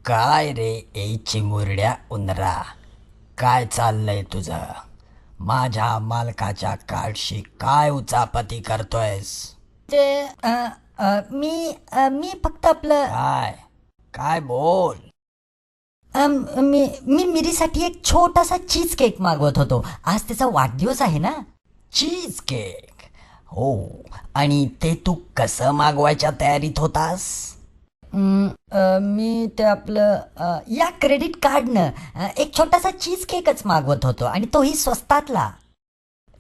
काय रे ए चिमुरड्या उंदरा, काय चाललंय तुझं? माझ्या मालकाच्या कार्डशी काय उचापती करतोयस? ते मी फक्त आपलं काय काय बोल. मी मिरीसाठी एक छोटासा चीज केक मागवत होतो. आज त्याचा वाढदिवस आहे ना. Cheese cake? हो. आणि ते तू कसं मागवायच्या तयारीत होतास? मी ते आपलं या क्रेडिट कार्डनं एक छोटासा चीज केकच मागवत होतो आणि तोही स्वस्तातला.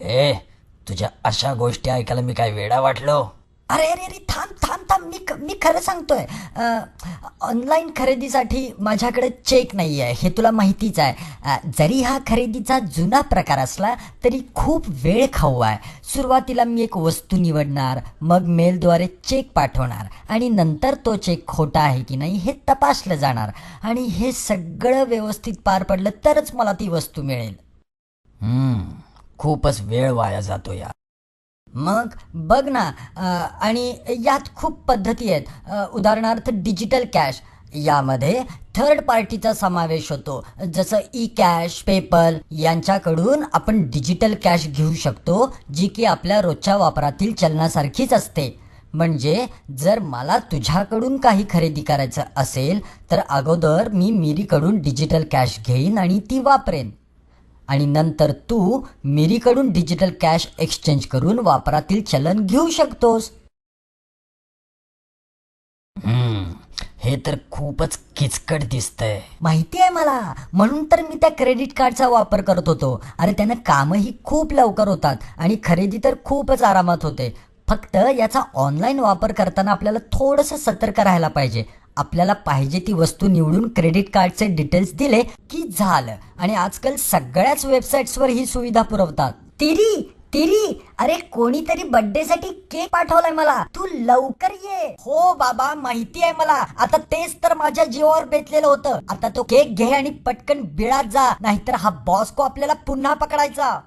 ए, तुझ्या अशा गोष्टी ऐकायला मी काय वेडा वाटलो? अरे अरे अरे थांब थांब थांब, मी खरं सांगतोय. ऑनलाईन खरेदीसाठी माझ्याकडे चेक नाही आहे, हे तुला माहितीच आहे. जरी हा खरेदीचा जुना प्रकार असला तरी खूप वेळ खाऊ आहे. सुरुवातीला मी एक वस्तू निवडणार, मग मेलद्वारे चेक पाठवणार आणि नंतर तो चेक खोटा आहे की नाही हे तपासलं जाणार. आणि हे सगळं व्यवस्थित पार पडलं तरच मला ती वस्तू मिळेल. खूपच वेळ वाया जातो या. मग बघ ना, आणि यात खूप पद्धती आहेत. उदाहरणार्थ डिजिटल कॅश, यामध्ये थर्ड पार्टीचा समावेश होतो. जसं ई कॅश, पेपल यांच्याकडून आपण डिजिटल कॅश घेऊ शकतो, जी की आपल्या रोजच्या वापरातील चलनासारखीच असते. म्हणजे जर मला तुझ्याकडून काही खरेदी करायचं असेल तर अगोदर मी मिरीकडून डिजिटल कॅश घेईन आणि ती वापरेन, आणि नंतर तू मिरीकडून डिजिटल कॅश एक्सचेंज करून वापरातील चलन घेऊ शकतोस. हे तर खूपच किचकट दिसतंय. माहिती आहे मला, म्हणून तर मी त्या क्रेडिट कार्डचा वापर करत होतो. अरे त्यानं कामही खूप लवकर होतात आणि खरेदी तर खूपच आरामात होते. फक्त याचा ऑनलाईन वापर करताना आपल्याला थोडंसं सतर्क राहायला पाहिजे. आपल्याला पाहिजे ती वस्तू निवडून क्रेडिट कार्डचे डिटेल्स दिले की झालं. आणि आजकाल सगळ्याच वेबसाईट्सवर ही सुविधा पुरवतात. तिरी तिरी, अरे कोणीतरी बर्थडे साठी केक पाठवलाय मला, तू लवकर ये. हो बाबा, माहिती आहे मला. आता तेच तर माझ्या जीवावर बेतलेलं होतं. आता तो केक घे आणि पटकन बिळात जा, नाहीतर हा बॉस को आपल्याला पुन्हा पकडायचा.